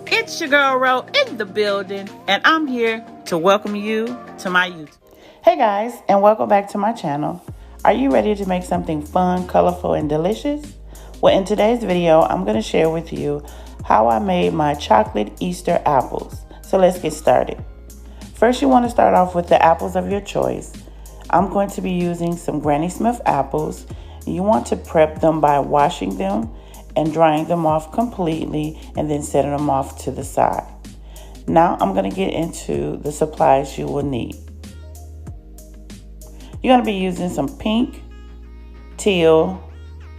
It's your girl Ro in the building, and I'm here to welcome you to my YouTube. Hey guys, and welcome back to my channel. Are you ready to make something fun, colorful, and delicious? Well, in today's video, I'm going to share with you how I made my chocolate Easter apples. So let's get started. First, you want to start off with the apples of your choice. I'm going to be using some Granny Smith apples. You want to prep them by washing them and drying them off completely and then setting them off to the side. Now I'm going to get into the supplies you will need. You're going to be using some pink, teal,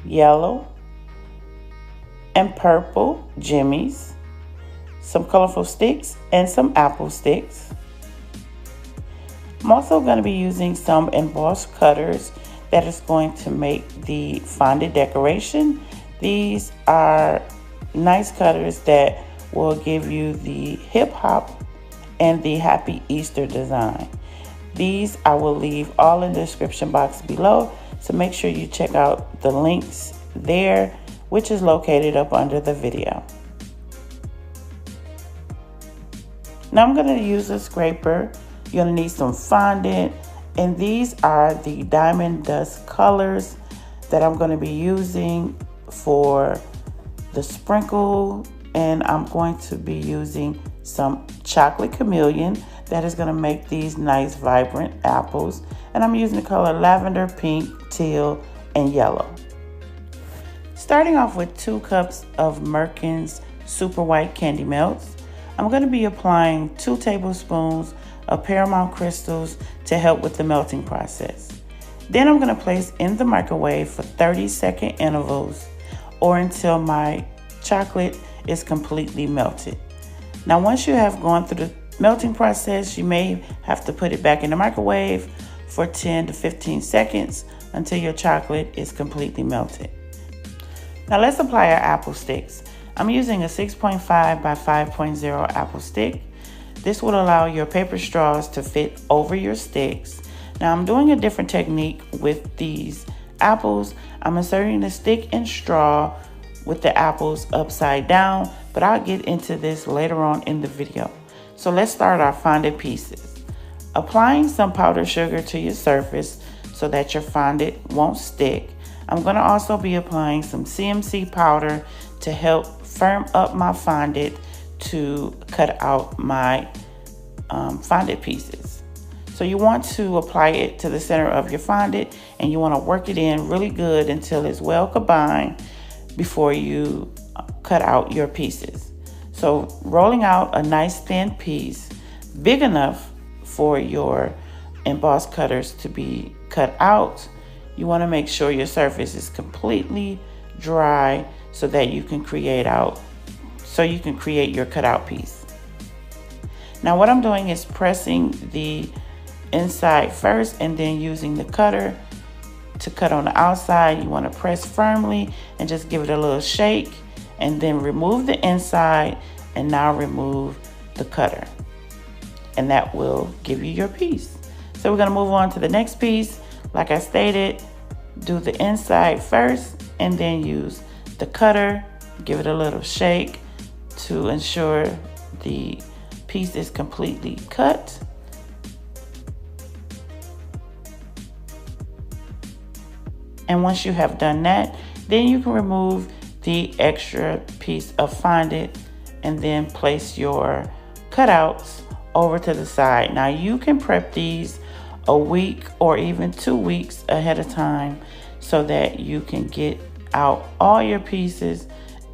yellow, and purple jimmies, some colorful sticks, and some apple sticks. I'm also going to be using some embossed cutters that is going to make the fondant decoration. These are nice cutters that will give you the hip hop and the happy Easter design. These I will leave all in the description box below, so make sure you check out the links there, which is located up under the video. Now I'm going to use a scraper. You're going to need some fondant, and these are the Diamond Dust colors that I'm going to be using for the sprinkle, and I'm going to be using some chocolate chameleon that is going to make these nice vibrant apples, and I'm using the color lavender, pink, teal, and yellow. Starting off with 2 cups of Merkin's Super White Candy Melts, I'm going to be applying 2 tablespoons of Paramount Crystals to help with the melting process. Then I'm going to place in the microwave for 30-second intervals or until my chocolate is completely melted. Now, once you have gone through the melting process, you may have to put it back in the microwave for 10 to 15 seconds until your chocolate is completely melted. Now let's apply our apple sticks. I'm using a 6.5 by 5.0 apple stick. This will allow your paper straws to fit over your sticks. Now I'm doing a different technique with these apples. I'm inserting the stick and straw with the apples upside down, but I'll get into this later on in the video. So let's start our fondant pieces. Applying some powdered sugar to your surface so that your fondant won't stick. I'm going to also be applying some CMC powder to help firm up my fondant to cut out my fondant pieces. So you want to apply it to the center of your fondant, and you want to work it in really good until it's well combined before you cut out your pieces. So rolling out a nice thin piece, big enough for your embossed cutters to be cut out, you want to make sure your surface is completely dry so that you can create your cutout piece. Now what I'm doing is pressing the inside first and then using the cutter to cut on the outside. You want to press firmly and just give it a little shake, and then remove the inside, and now remove the cutter, and that will give you your piece. So we're going to move on to the next piece. Like I stated, do the inside first and then use the cutter, give it a little shake to ensure the piece is completely cut. And once you have done that, then you can remove the extra piece of fondant and then place your cutouts over to the side. Now you can prep these a week or even 2 weeks ahead of time so that you can get out all your pieces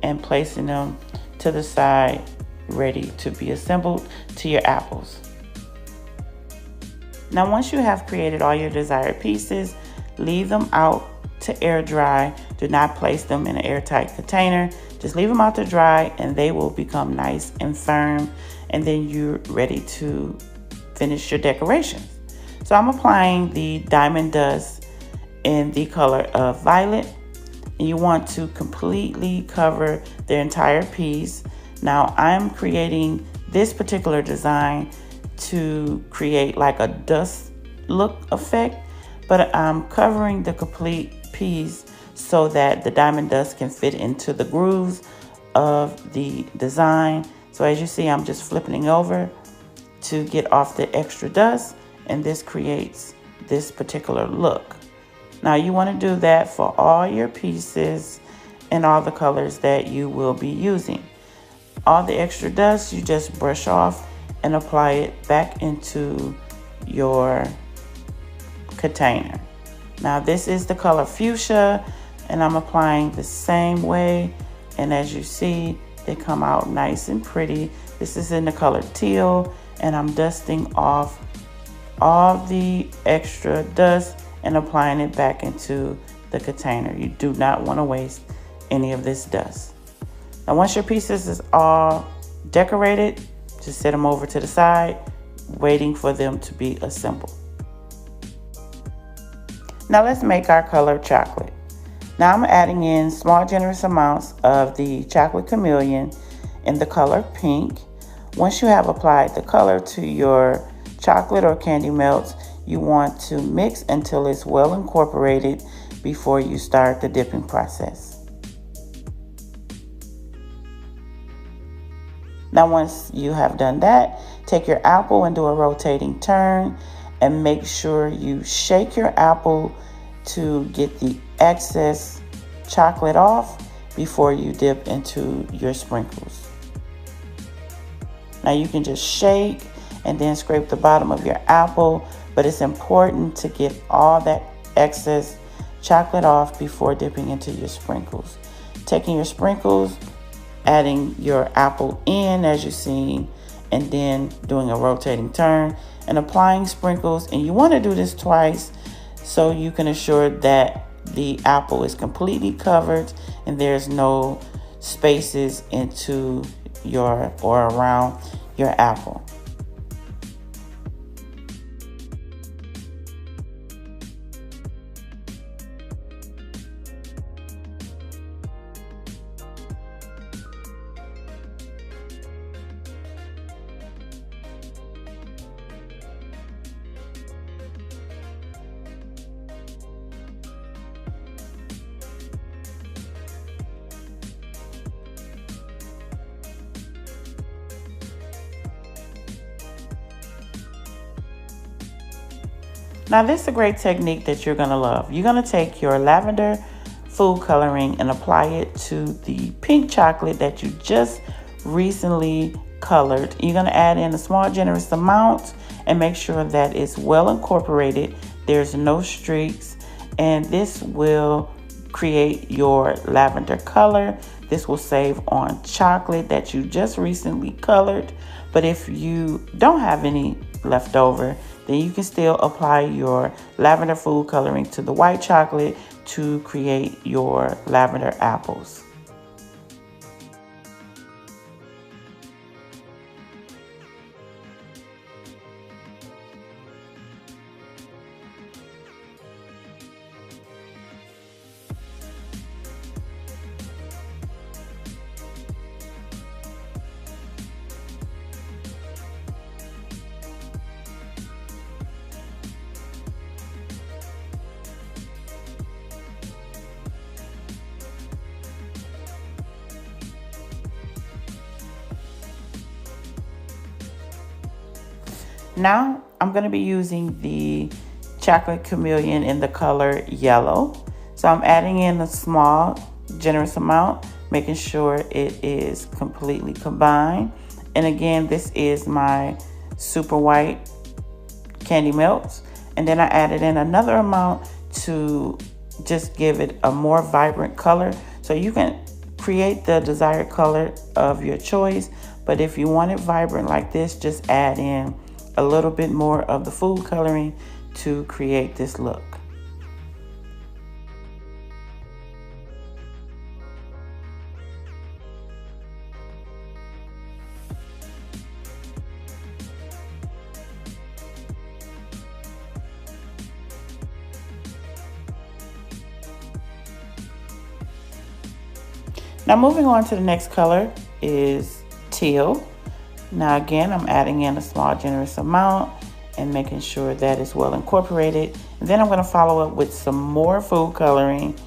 and placing them to the side ready to be assembled to your apples. Now once you have created all your desired pieces, leave them out to air dry. Do not place them in an airtight container. Just leave them out to dry and they will become nice and firm, and then you're ready to finish your decorations. So I'm applying the Diamond Dust in the color of violet, and you want to completely cover the entire piece. Now I'm creating this particular design to create like a dust look effect, but I'm covering the complete piece so that the diamond dust can fit into the grooves of the design. So as you see, I'm just flipping it over to get off the extra dust, and this creates this particular look. Now you want to do that for all your pieces and all the colors that you will be using. All the extra dust you just brush off and apply it back into your container. Now this is the color fuchsia, and I'm applying the same way, and as you see, they come out nice and pretty. This is in the color teal, and I'm dusting off all the extra dust and applying it back into the container. You do not want to waste any of this dust. Now once your pieces is all decorated, just set them over to the side, waiting for them to be assembled. Now let's make our color chocolate. Now I'm adding in small generous amounts of the chocolate chameleon in the color pink. Once you have applied the color to your chocolate or candy melts, you want to mix until it's well incorporated before you start the dipping process. Now once you have done that, take your apple and do a rotating turn, and make sure you shake your apple to get the excess chocolate off before you dip into your sprinkles. Now you can just shake and then scrape the bottom of your apple, but it's important to get all that excess chocolate off before dipping into your sprinkles. Taking your sprinkles, adding your apple in as you see, and then doing a rotating turn and applying sprinkles. And you want to do this twice so you can assure that the apple is completely covered and there's no spaces into your or around your apple. Now this is a great technique that you're gonna love. You're gonna take your lavender food coloring and apply it to the pink chocolate that you just recently colored. You're gonna add in a small generous amount and make sure that it's well incorporated. There's no streaks, and this will create your lavender color. This will save on chocolate that you just recently colored. But if you don't have any left over, then you can still apply your lavender food coloring to the white chocolate to create your lavender apples. Now I'm going to be using the chocolate chameleon in the color yellow. So I'm adding in a small generous amount, making sure it is completely combined. And again, this is my super white candy melts. And then I added in another amount to just give it a more vibrant color. So you can create the desired color of your choice. But if you want it vibrant like this, just add in a little bit more of the food coloring to create this look. Now moving on to the next color is teal. Now again, I'm adding in a small generous amount and making sure that it's well incorporated. And then I'm going to follow up with some more food coloring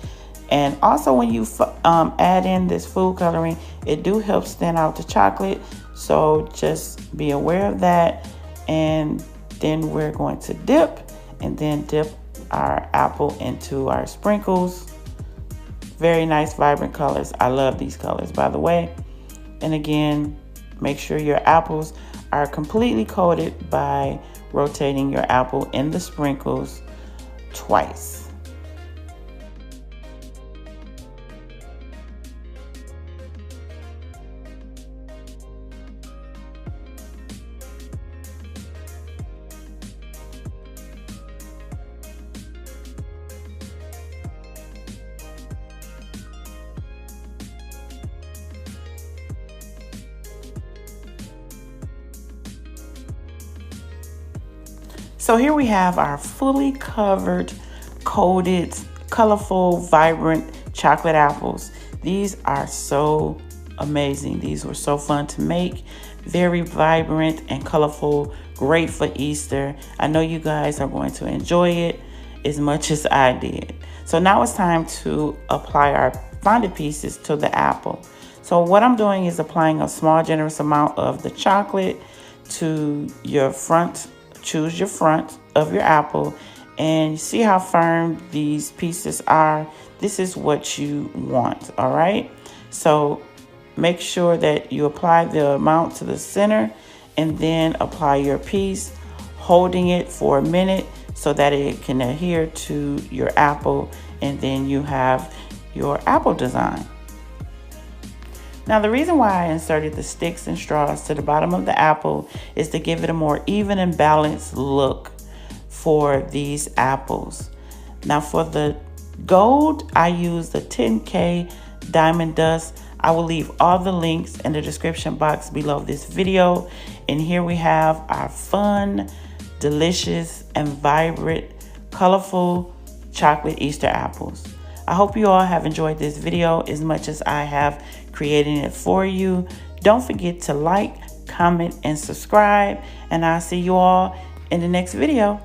And also when you add in this food coloring, it do help stand out the chocolate. So just be aware of that. And then we're going to dip, and then dip our apple into our sprinkles. Very nice, vibrant colors. I love these colors, by the way. And again, make sure your apples are completely coated by rotating your apple in the sprinkles twice. So here we have our fully covered, coated, colorful, vibrant chocolate apples. These are so amazing. These were so fun to make. Very vibrant and colorful, great for Easter. I know you guys are going to enjoy it as much as I did. So now it's time to apply our fondant pieces to the apple. So what I'm doing is applying a small generous amount of the chocolate to your front. Choose your front of your apple, and you see how firm these pieces are. This is what you want, all right? So make sure that you apply the amount to the center and then apply your piece, holding it for a minute so that it can adhere to your apple, and then you have your apple design. Now, the reason why I inserted the sticks and straws to the bottom of the apple is to give it a more even and balanced look for these apples. Now, for the gold, I used the 10K Diamond Dust. I will leave all the links in the description box below this video. And here we have our fun, delicious, and vibrant, colorful chocolate Easter apples. I hope you all have enjoyed this video as much as I have creating it for you. Don't forget to like, comment, and subscribe, and I'll see you all in the next video.